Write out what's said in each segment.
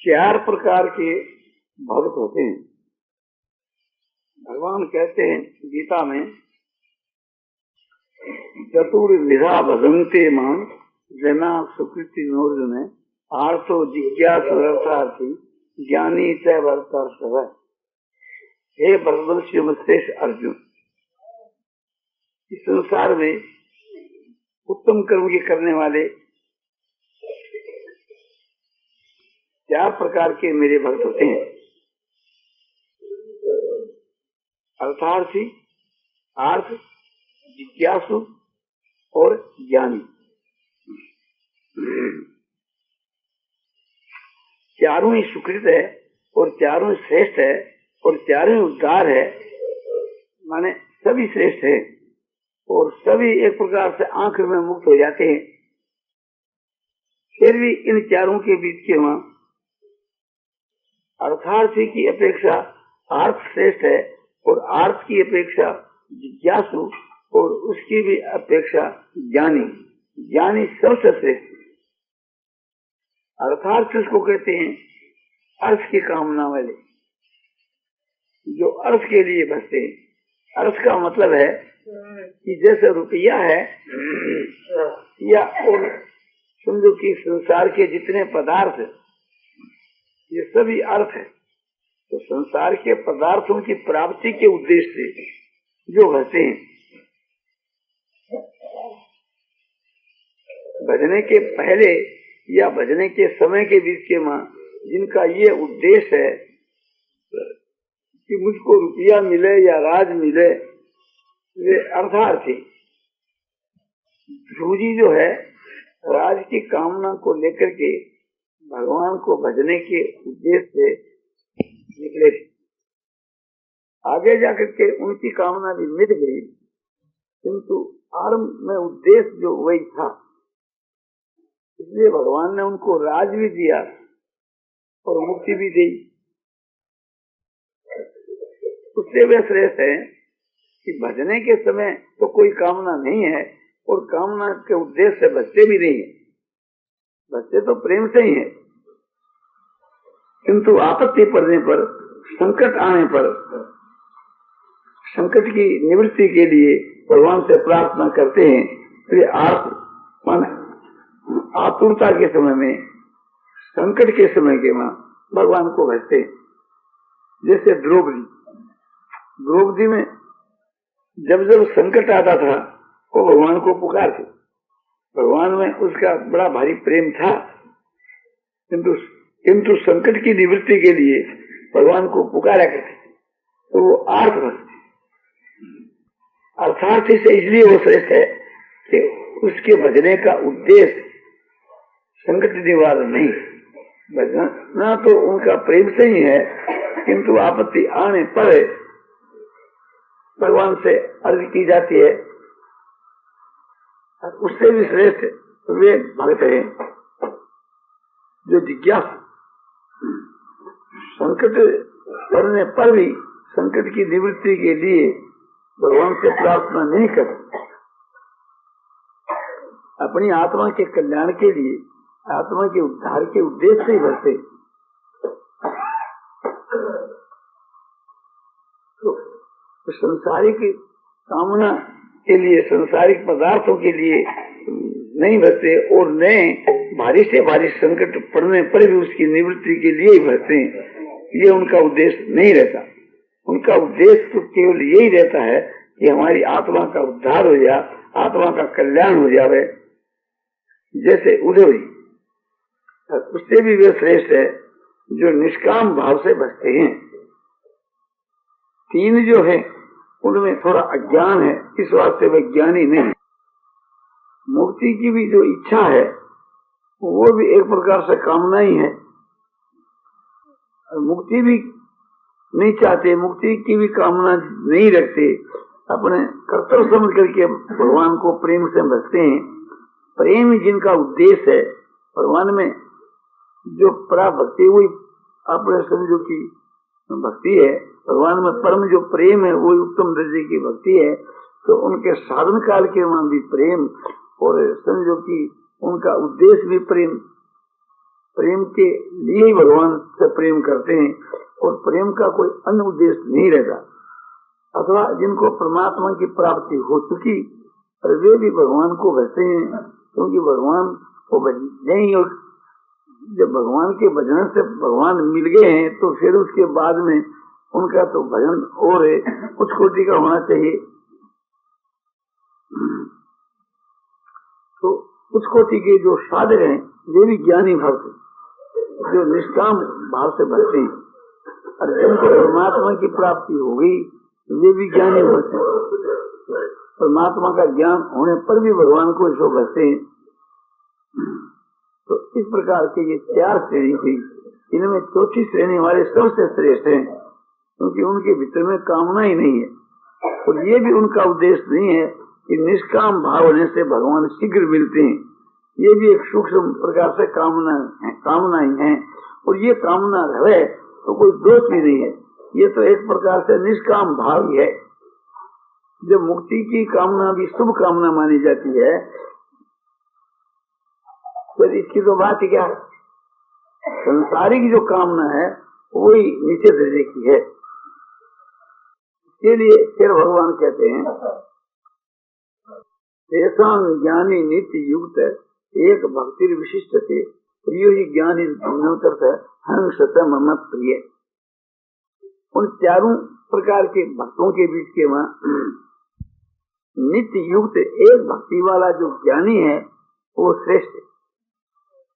चार प्रकार के भक्त होते हैं। भगवान कहते हैं गीता में, चतुर्विधा भजन्ते मां जना सुकृति नोर्जुन आर्तो जिज्ञासु ज्ञानी च वर्तर्षभ। हे भरतवंशी श्रेष्ठ अर्जुन, इस संसार में उत्तम कर्म के करने वाले चार प्रकार के मेरे भक्त होते हैं। अर्थार्थी, आर्थ, जिज्ञासु और ज्ञानी। चारों ही सुकृत है और चारों ही श्रेष्ठ है और चारों ही उद्धार है, माने सभी श्रेष्ठ है और सभी एक प्रकार से आंख में मुक्त हो जाते हैं। फिर भी इन चारों के बीच के वहां अर्थार्थी की अपेक्षा आर्थ श्रेष्ठ है और आर्थ की अपेक्षा जिज्ञासु और उसकी भी अपेक्षा ज्ञानी। ज्ञानी सबसे श्रेष्ठ। अर्थार्थ उसको कहते हैं अर्थ की कामना वाले, जो अर्थ के लिए बसते हैं। अर्थ का मतलब है कि जैसे रुपया है या और समझो कि संसार के जितने पदार्थ, ये सभी अर्थ है। तो संसार के पदार्थों की प्राप्ति के उद्देश्य से जो बसते हैं, भजने के पहले या भजने के समय के बीच के मां जिनका ये उद्देश्य है कि मुझको रुपया मिले या राज मिले, वे अर्थार्थी। ध्रुव जो है राज की कामना को लेकर के भगवान को भजने के उद्देश्य से निकले। आगे जाकर के उनकी कामना भी मिट गई, किंतु आरंभ में उद्देश्य जो वही था, इसलिए भगवान ने उनको राज भी दिया और मुक्ति भी दी। उससे वे श्रेष्ठ है कि भजने के समय तो कोई कामना नहीं है और कामना के उद्देश्य से बचते भी नहीं है। बच्चे तो प्रेम से ही है, किंतु आपत्ति पड़ने पर, संकट आने पर, संकट की निवृत्ति के लिए भगवान से प्रार्थना करते हैं। तो आतुरता के समय में, संकट के समय के वहां भगवान को भजते हैं। जैसे द्रौपदी में जब जब संकट आता था वो भगवान को पुकारते। भगवान में उसका बड़ा भारी प्रेम था, किंतु संकट की निवृत्ति के लिए भगवान को पुकारा करते। तो वो अर्थार्थी से इसलिए वो श्रेष्ठ है कि उसके भजने का उद्देश्य संकट निवारण नहीं, भजना तो उनका प्रेम से ही है, किंतु आपत्ति आने पर भगवान से अर्ज की जाती है। उससे भी श्रेष्ठ वे भक्त हैं जो जिज्ञासु, संकट पड़ने पर भी संकट की निवृत्ति के लिए भगवान से प्रार्थना नहीं करते। अपनी आत्मा के कल्याण के लिए, आत्मा के उद्धार के उद्देश्य से ही भरते। तो संसारिक कामना के लिए, संसारिक पदार्थों के लिए नहीं भरते और नए भारी से भारी संकट पड़ने पर भी उसकी निवृत्ति के लिए ही भरते हैं। ये उनका उद्देश्य नहीं रहता। उनका उद्देश्य तो केवल यही रहता है कि हमारी आत्मा का उद्धार हो जाए, आत्मा का कल्याण हो जाए। जैसे उद्धव जी, उससे भी वे श्रेष्ठ है जो निष्काम भाव से भजते हैं। तीन जो है उनमें थोड़ा अज्ञान है, इस वास्ते वे ज्ञानी नहीं। मुक्ति की भी जो इच्छा है वो भी एक प्रकार से कामना ही है। मुक्ति भी नहीं चाहते, मुक्ति की भी कामना नहीं रखते, अपने कर्तव्य समझ करके भगवान को प्रेम से भजते हैं। प्रेम जिनका उद्देश्य है, भगवान में जो पराभक्ति हुई, अपने समझो की भक्ति है, भगवान में परम जो प्रेम है वो उत्तम दर्जे की भक्ति है। तो उनके साधन काल के वहां भी प्रेम, और समझो कि उनका उद्देश्य भी प्रेम, प्रेम के लिए ही भगवान से प्रेम करते हैं और प्रेम का कोई अन्य उद्देश्य नहीं रहता, अथवा जिनको परमात्मा की प्राप्ति हो चुकी और वे भी भगवान को भजते हैं, क्योंकि भगवान को भजने ही, और जब भगवान के भजन से भगवान मिल गए हैं तो फिर उसके बाद में उनका तो भजन और उच्च कोटि का होना चाहिए। तो उच्च कोटि के जो साधक हैं वे भी ज्ञानी भक्त, जो निष्काम भाव से भजते हैं, और जिनको परमात्मा की प्राप्ति हो गई वे भी ज्ञानी भक्त हैं। परमात्मा का ज्ञान होने पर भी भगवान को इसको भजते हैं। तो इस प्रकार के ये 4 श्रेणी थी। इनमें चौथी श्रेणी वाले सबसे श्रेष्ठ हैं, क्योंकि उनके भीतर में कामना ही नहीं है, और ये भी उनका उद्देश्य नहीं है कि निष्काम भाव होने से भगवान शीघ्र मिलते हैं। ये भी एक सूक्ष्म प्रकार से कामना ही है, और ये कामना रहे तो कोई दोष भी नहीं है। ये तो एक प्रकार से निष्काम भाव ही है। जब मुक्ति की कामना भी शुभ कामना मानी जाती है, फिर इसकी तो बात क्या है? संसारिक जो कामना है वही नीचे दर्जे की है। इसके लिए फिर भगवान कहते हैं, ऐसा ज्ञानी नित्य युक्त एक भक्ति विशिष्ट थे, प्रियो ही ज्ञानी हंसत मम प्रिय। उन चारों प्रकार के भक्तों के बीच के वहां नित्य युक्त एक भक्ति वाला जो ज्ञानी है वो श्रेष्ठ है,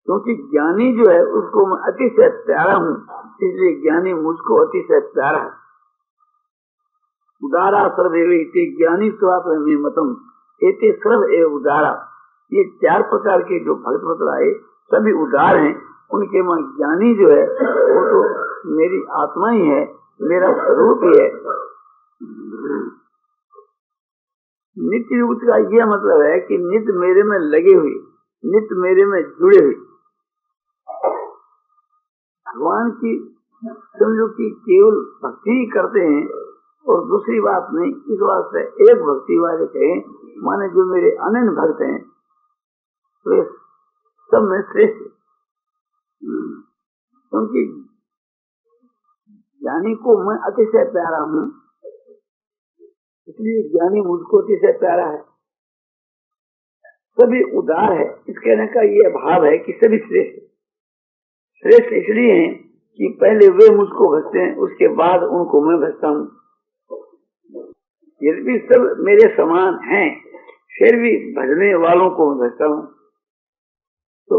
क्योंकि ज्ञानी जो है उसको मैं अतिशय प्यारा हूँ, इसलिए ज्ञानी मुझको अतिशय प्यारा है। उदारा सर्व इति ज्ञानी स्वात्म मतम एते सर्व एवं उदारा। ये 4 प्रकार के जो भक्त बतलाए सभी उदार हैं। उनके में ज्ञानी जो है वो तो मेरी आत्मा ही है, मेरा स्वरूप ही है। नित्य युक्त का यह मतलब है कि नित्य मेरे में लगे हुए, नित्य मेरे में जुड़े हुए। भगवान की समझो कि केवल भक्ति ही करते हैं और दूसरी बात नहीं। इस वास्ते एक भक्ति वाले कहें, माने जो मेरे अनन्य भक्त हैं वे सब में श्रेष्ठ, क्योंकि ज्ञानी को मैं अतिशय प्यारा हूँ, इसलिए ज्ञानी मुझको अतिशय प्यारा है। सभी उदार है, इस कहने का ये भाव है कि सभी श्रेष्ठ। श्रेष्ठ इसलिए हैं कि पहले वे मुझको भजते हैं, उसके बाद उनको मैं भजता हूँ। यदि सब मेरे समान हैं, फिर भी भजने वालों को मैं भजता हूँ। तो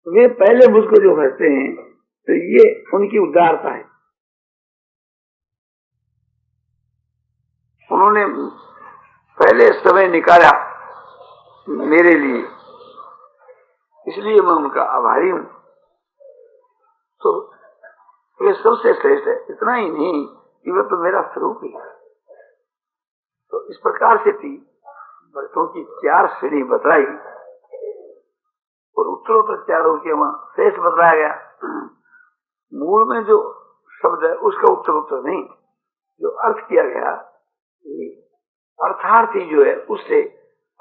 वे पहले मुझको जो भजते हैं, तो ये उनकी उदारता है। उन्होंने पहले समय निकाला मेरे लिए, इसलिए मैं उनका आभारी हूँ। तो वे सबसे श्रेष्ठ है। इतना ही नहीं कि वे तो मेरा स्वरूप ही है। तो इस प्रकार से थी भक्तों की 4 श्रेणी बताई, और उत्तरोत्तर चारों के वहां शेष बताया गया। मूल में जो शब्द है उसका उत्तरोत्तर नहीं, जो अर्थ किया गया अर्थार्थी जो है उससे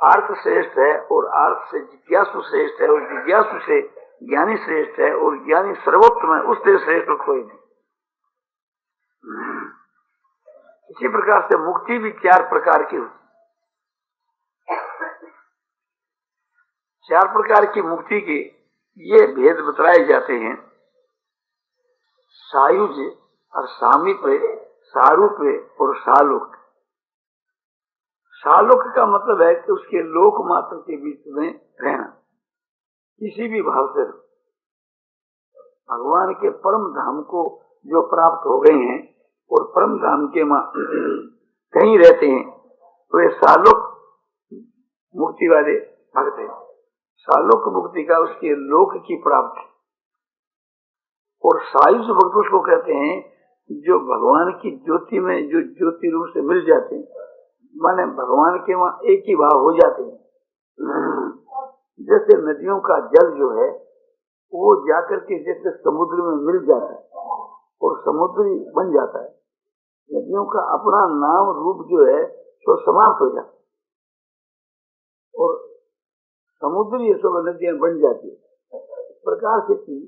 अर्थ श्रेष्ठ है, और अर्थ से जिज्ञासु श्रेष्ठ है, और जिज्ञासु से ज्ञानी श्रेष्ठ है, और ज्ञानी सर्वोत्तम है, उससे श्रेष्ठ कोई नहीं। इसी प्रकार से मुक्ति भी 4 प्रकार की होती। 4 प्रकार की मुक्ति के ये भेद बतलाए जाते हैं, सायुज और सामीप्य, सारूप्य और सालोक। सालोक का मतलब है कि उसके लोक मात्र के बीच में रहना, किसी भी भाव से भगवान के परम धाम को जो प्राप्त हो गए हैं और परम धाम के मां कहीं रहते हैं, तो ये सालोक मुक्ति वाले भक्त हैं। सालोक मुक्ति का उसके लोक की प्राप्ति। और सायुज भक्त उसको कहते हैं जो भगवान की ज्योति में जो ज्योति रूप से मिल जाते हैं, माने भगवान के वहां एक ही भाव हो जाते हैं। जैसे नदियों का जल जो है वो जाकर के जैसे समुद्र में मिल जाता है और समुद्र बन जाता है, नदियों का अपना नाम रूप जो है तो समाप्त हो जाता है और समुद्री सब नदियां बन जाती है। प्रकार से थी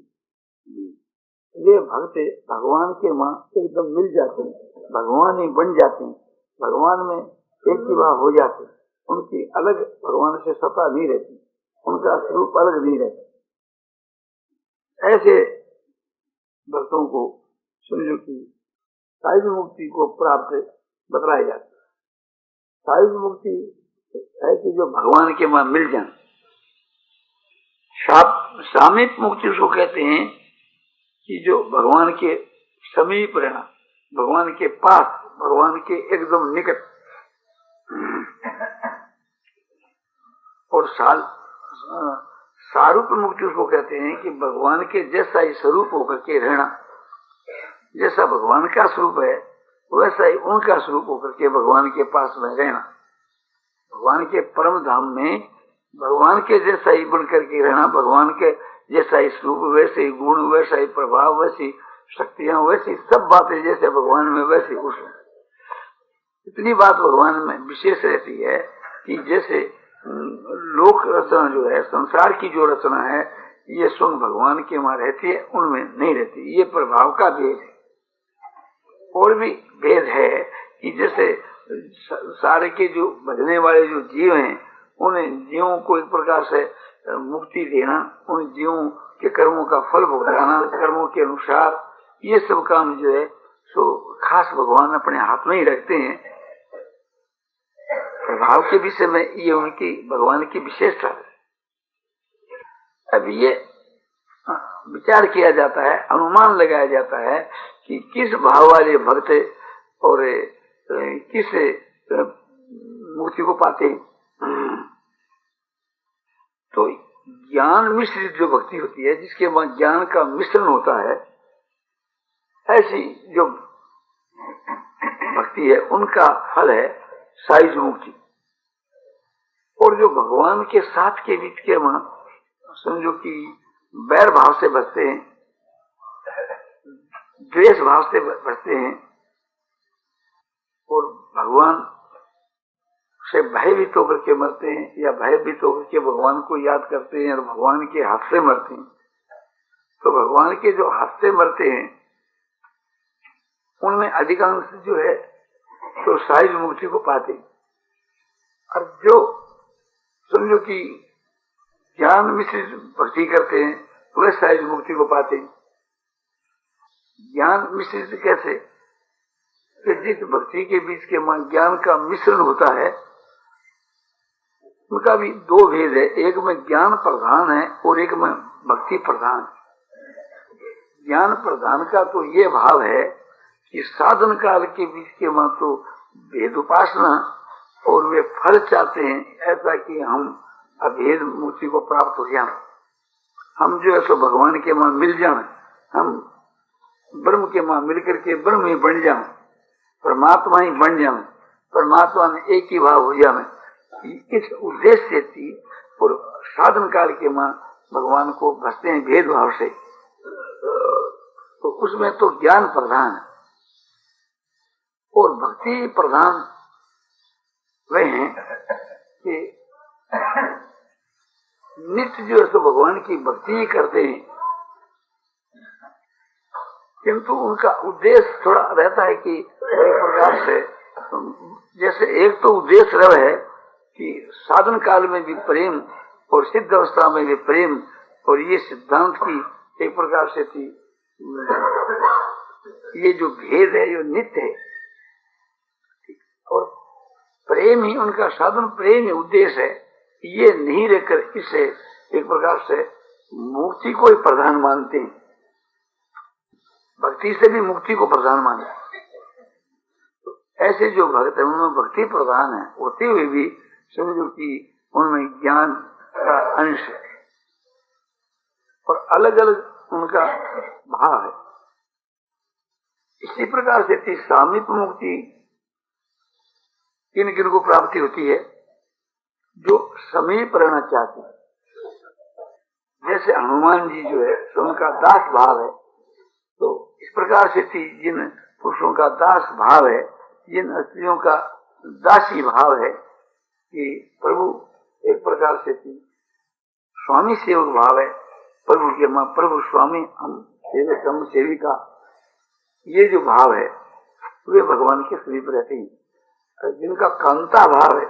वे भक्त भगवान के मां एकदम मिल जाते हैं, भगवान ही बन जाते हैं, भगवान में एक ही भाव हो जाते, उनकी अलग भगवान से सत्ता नहीं रहती, उनका स्वरूप अलग नहीं रहता। ऐसे भक्तों को समझो कि साहिब मुक्ति को प्राप्त बतलाया जाता है। साहिब मुक्ति है कि जो भगवान के वहां मिल जाए। सामीप मुक्ति उसको कहते हैं कि जो भगवान के समीप रहना, भगवान के पास, भगवान के एकदम निकट। और सारूप मुक्ति उसको कहते हैं कि भगवान के जैसा ही स्वरूप होकर के रहना, जैसा भगवान का स्वरूप है वैसा ही उनका स्वरूप होकर के भगवान के पास में रहना, भगवान के परम धाम में भगवान के जैसा ही बन करके रहना, भगवान के जैसा ही स्वरूप, वैसे ही गुण, वैसा ही प्रभाव, वैसी शक्तियां, वैसी सब बातें जैसे भगवान में वैसे उसमें। इतनी बात भगवान में विशेष रहती है कि जैसे लोक रचना जो है, संसार की जो रचना है, ये स्वयं भगवान के वहां रहती है, उनमें नहीं रहती। ये प्रभाव का भेद है। और भी भेद है कि जैसे सारे के जो भजने वाले जो जीव हैं, उन्हें जीवों को एक प्रकार से मुक्ति देना, उन जीवों के कर्मों का फल भुगताना, कर्मों के अनुसार, ये सब काम जो है सो खास भगवान अपने हाथ में ही रखते हैं। प्रभाव के विषय में ये उनकी भगवान की विशेषता है। अब ये विचार किया जाता है, अनुमान लगाया जाता है कि किस भाव वाले भक्त और किस मुक्ति को पाते। तो ज्ञान मिश्रित जो भक्ति होती है, जिसके बाद ज्ञान का मिश्रण होता है, ऐसी जो भक्ति है उनका फल है साइज मुक्ति। और जो भगवान के साथ के बीच के वहां समझो कि बैर भाव से बचते हैं, द्वेष भाव से बचते हैं और भगवान से भयभीत होकर के मरते हैं, या भयभीत होकर के भगवान को याद करते हैं और भगवान के हाथ से मरते हैं, तो भगवान के जो हाथ से मरते हैं उनमें अधिकांश जो है तो साइज मुक्ति को पाते हैं। और जो समझो कि ज्ञान मिश्रित भक्ति करते हैं वह साइज मुक्ति को पाते हैं। ज्ञान मिश्रित कैसे? कि जिस भक्ति के बीच के ज्ञान का मिश्रण होता है उनका भी दो भेद है, एक में ज्ञान प्रधान है और एक में भक्ति प्रधान। ज्ञान प्रधान का तो ये भाव है कि साधन काल के बीच के वहां तो भेद उपासना और वे फल चाहते हैं, ऐसा कि हम अभेद मुक्ति को प्राप्त हो जाए, हम जो है सो भगवान के वहां मिल जाए, हम ब्रह्म के वहां मिलकर के ब्रह्म ही बन जाए, परमात्मा ही बन जाए, परमात्मा में एक ही भाव हो जाए। इस उद्देश्य से और साधन काल के वहां भगवान को भजते हैं भेदभाव से, तो उसमें तो ज्ञान प्रधान है। और भक्ति प्रधान वे हैं कि नित्य जो है तो भगवान की भक्ति ही करते हैं, किंतु उनका उद्देश्य थोड़ा रहता है कि एक प्रकार से, जैसे एक तो उद्देश्य रह है कि साधन काल में भी प्रेम और सिद्ध अवस्था में भी प्रेम, और ये सिद्धांत की एक प्रकार से थी, ये जो भेद है ये नित्य है और प्रेम ही उनका साधन, प्रेम ही उद्देश्य है। ये नहीं रहकर इसे एक प्रकार से मुक्ति को ही प्रधान मानते हैं, भक्ति से भी मुक्ति को प्रधान मानते हैं। तो ऐसे जो भक्त है उनमें भक्ति प्रधान है होते हुए भी समझो कि उनमें ज्ञान का अंश है और अलग अलग उनका भाव है। इसी प्रकार से सामीप मुक्ति किन किन को प्राप्ति होती है? जो समीप रहना चाहते हैं, जैसे हनुमान जी जो है तो उनका दास भाव है, तो इस प्रकार से जिन पुरुषों का दास भाव है, जिन स्त्रियों का दासी भाव है कि प्रभु एक प्रकार से स्वामी सेवक भाव है, प्रभु के माँ प्रभु स्वामी हम सेवक हम सेविका, ये जो भाव है वे भगवान के समीप रहते हैं। जिनका कांता भाव है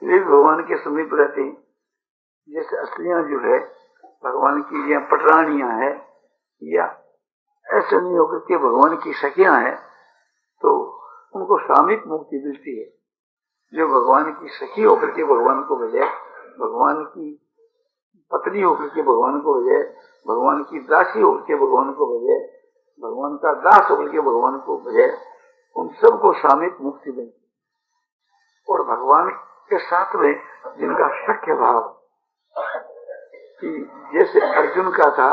वे भी भगवान के समीप रहते हैं। जैसे स्त्रियां जो है भगवान की या पटरानियां है या ऐसे नहीं होकर के भगवान की सखियां हैं, तो उनको सामिक मुक्ति मिलती है। जो भगवान की सखी होकर के भगवान को भजे, भगवान की पत्नी होकर के भगवान को भजे, भगवान की दासी होकर के भगवान को भजे, भगवान का दास होकर के भगवान को भजे, उन सबको सामिक मुक्ति मिलती। और भगवान के साथ में जिनका सख्य भाव, कि जैसे अर्जुन का था,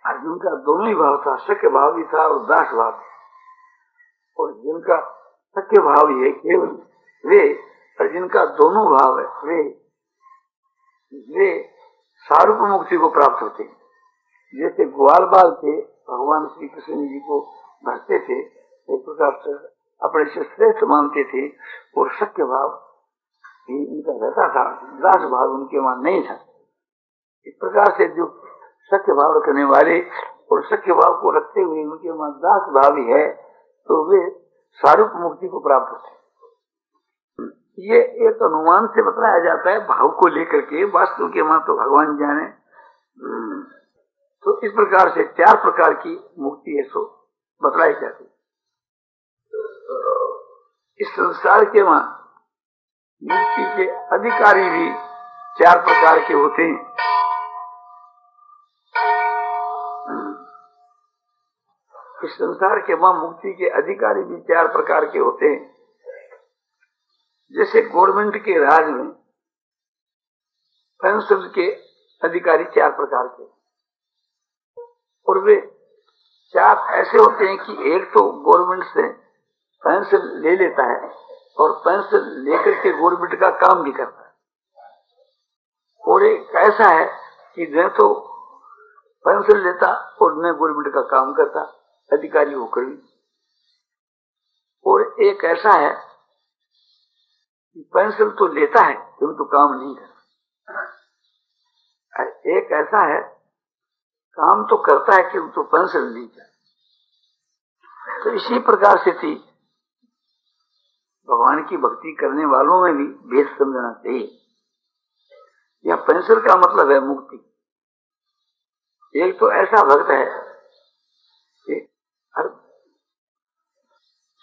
अर्जुन का दोनों ही भाव था, सख्य भाव भी था और दास भाव था। और जिनका सख्य भाव ही है केवल वे, और जिनका दोनों भाव है वे सारूप मुक्ति को प्राप्त होते हैं। जैसे ग्वाल बाल थे भगवान श्री कृष्ण जी को भरते थे, एक प्रकार से अपने से श्रेष्ठ मानते थे और सख्य भाव भी उनका रहता था, दास भाव उनके वहां नहीं था। इस प्रकार से जो सख्य भाव रखने वाले और सख्य भाव को रखते हुए उनके वहां दास भाव ही है, तो वे सारूप मुक्ति को प्राप्त होते हैं। ये एक अनुमान से बताया जाता है भाव को लेकर के, वास्तव के वहां तो भगवान जाने। तो इस प्रकार से 4 प्रकार की मुक्ति है सो बतलाई जाती है। इस संसार के वहां मुक्ति के अधिकारी भी 4 प्रकार के होते हैं। इस संसार के वहां मुक्ति के अधिकारी भी 4 प्रकार के होते हैं। जैसे गवर्नमेंट के राज में पेंशन के अधिकारी 4 प्रकार के, और वे 4 ऐसे होते हैं कि एक तो गवर्नमेंट से पेंशन ले लेता है और पेंशन लेकर के गवर्नमेंट का काम भी करता है, और एक ऐसा है कि न तो पेंशन लेता और न गवर्नमेंट का काम करता अधिकारी होकर भी, और एक ऐसा है कि पेंशन तो लेता है किंतु काम नहीं करता, एक ऐसा है काम तो करता है किंतु पेंशन नहीं करता। तो इसी प्रकार से थी भगवान की भक्ति करने वालों में भी भेद समझना चाहिए। यह पेंशन का मतलब है मुक्ति। एक तो ऐसा भक्त है कि हर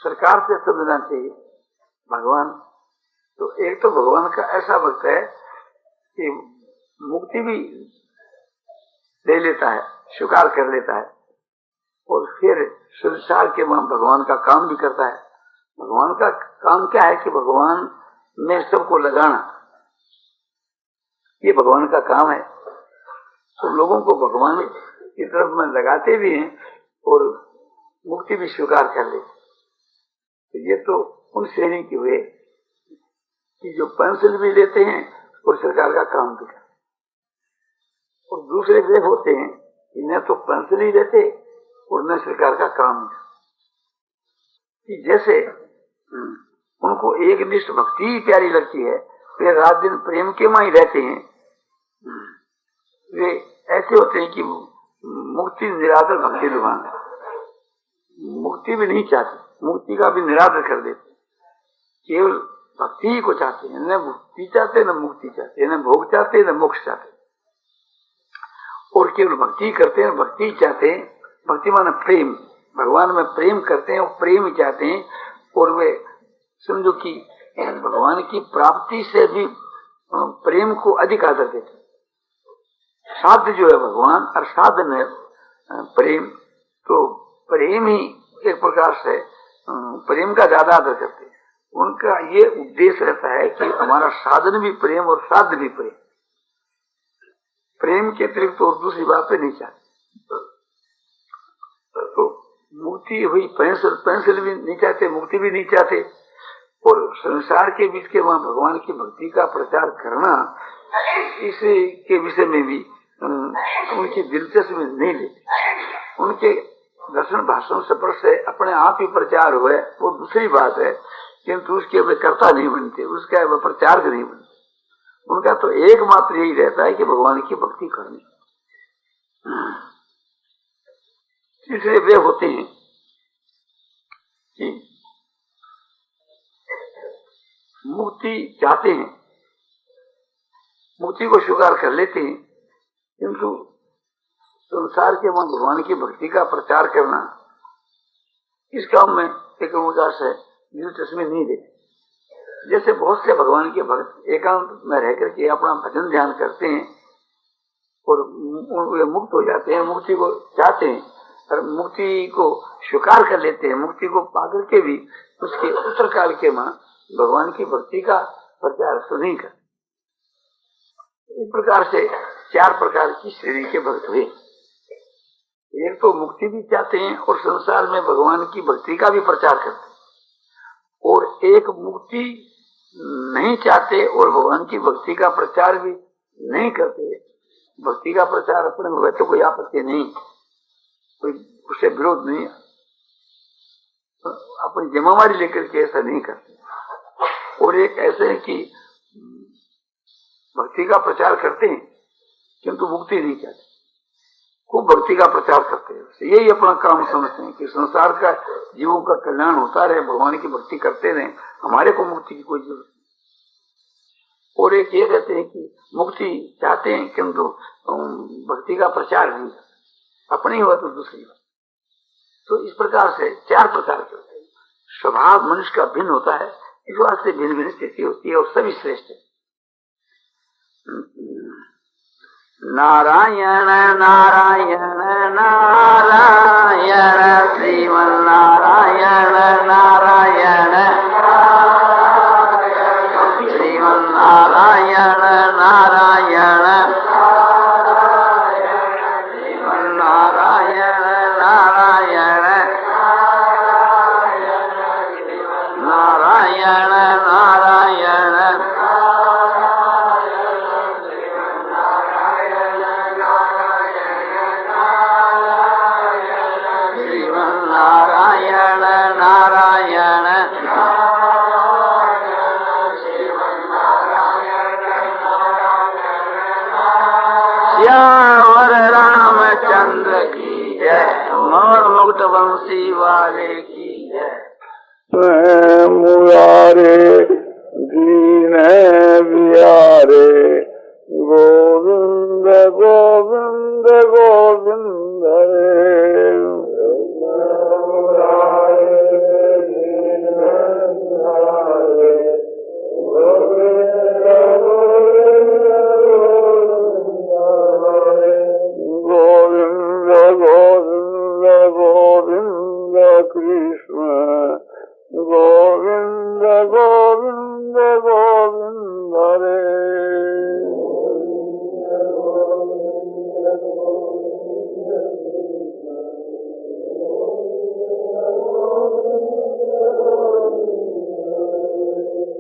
सरकार से समझना चाहिए भगवान, तो एक तो भगवान का ऐसा भक्त है कि मुक्ति भी ले लेता है, स्वीकार कर लेता है, और फिर संसार के वहां भगवान का काम भी करता है। भगवान का काम क्या है कि भगवान में सबको लगाना, ये भगवान का काम है। तो लोगों को भगवान की तरफ में लगाते भी हैं और मुक्ति भी स्वीकार कर लेते। तो ये तो उन श्रेणी के हुए कि जो पेंशन भी लेते हैं और सरकार का काम भी करते हैं, और दूसरे वे होते हैं कि न तो पेंशन ही लेते और न सरकार का काम ही। कि जैसे उनको एक निष्ठ भक्ति ही प्यारी लगती है, वे रात दिन प्रेम के मां ही रहते हैं। वे ऐसे होते हैं कि मुक्ति निरादर भक्ति निभान, मुक्ति भी नहीं चाहते, मुक्ति का भी निरादर कर देते, केवल भक्ति ही को चाहते हैं। न मुक्ति चाहते, न मुक्ति चाहते, न भोग चाहते, न मोक्ष चाहते, और केवल भक्ति करते हैं, भक्ति चाहते हैं। भक्ति माने प्रेम, भगवान में प्रेम करते हैं और प्रेम ही चाहते हैं। और वे समझो कि भगवान की प्राप्ति से भी प्रेम को अधिक आदर देते हैं। साध्य जो है भगवान और साधन है प्रेम, तो प्रेम ही एक प्रकार से प्रेम का ज्यादा आदर करते हैं। उनका ये उद्देश्य रहता है कि हमारा साधन भी प्रेम और साध्य भी प्रेम, प्रेम के अतिरिक्त और दूसरी बात नहीं चाहते। तो मुक्ति हुई, पेंशन भी नहीं चाहते, मुक्ति भी नहीं चाहते, और संसार के बीच के वहां भगवान की भक्ति का प्रचार करना, इसके विषय में भी उनकी दिलचस्पी नहीं लेती। उनके दर्शन भाषण सफर से अपने आप ही प्रचार हुए वो दूसरी बात है, किंतु उसके वे कर्ता नहीं बनते, उसका वे प्रचारक नहीं बनते। उनका तो एकमात्र यही रहता है कि भगवान की भक्ति करनी। तीसरे वे होते हैं कि मुक्ति चाहते हैं, मुक्ति को स्वीकार कर लेते हैं, किंतु संसार के वहां भगवान की भक्ति का प्रचार करना, इस काम में एक प्रकार से दिलचस्पी नहीं देते। जैसे बहुत से भगवान के भक्त एकांत में रहकर के अपना भजन ध्यान करते हैं और वे मुक्त हो जाते हैं, मुक्ति को चाहते हैं और मुक्ति को स्वीकार कर लेते हैं, मुक्ति को पाकर के भी उसके उत्तर काल के मां भगवान की भक्ति का प्रचार तो नहीं करते। इस प्रकार से चार प्रकार की श्रेणी के भक्त हुए। एक तो मुक्ति भी चाहते हैं और संसार में भगवान की भक्ति का भी प्रचार करते हैं, और एक मुक्ति नहीं चाहते और भगवान की भक्ति का प्रचार भी नहीं करते। भक्ति का प्रचार अपने हुए तो कोई आपत्ति नहीं, कोई उससे विरोध नहीं, अपनी जिम्मेवारी लेकर के ऐसा नहीं करते। और एक ऐसे है कि भक्ति का प्रचार करते हैं किंतु मुक्ति नहीं चाहते, खूब भक्ति का प्रचार करते हैं, यही अपना काम समझते हैं कि संसार का जीवों का कल्याण होता रहे, भगवान की भक्ति करते रहे, हमारे को मुक्ति की कोई जरूरत नहीं। और एक ये कहते हैं कि मुक्ति चाहते हैं किंतु भक्ति का प्रचार नहीं करते, अपनी हुआ तो दूसरी बात। तो इस प्रकार से चार प्रकार के होते हैं। स्वभाव मनुष्य का भिन्न होता है, इस वास्ते भिन्न भिन्न स्थिति होती है और सभी श्रेष्ठ है। नारायण नारायण नारायण श्रीमन नारायण नारायण श्रीमन नारायण नारायण श्रीमन नारायण नारायण नारायण नारायण श्यावर रामचंद्र की जय, मोर मुक्त वंशी वाले की जय। मुरारे दीन बिहारे गोविंद गोविंद गोविंद गोविंद गोविंद गोविंद कृष्ण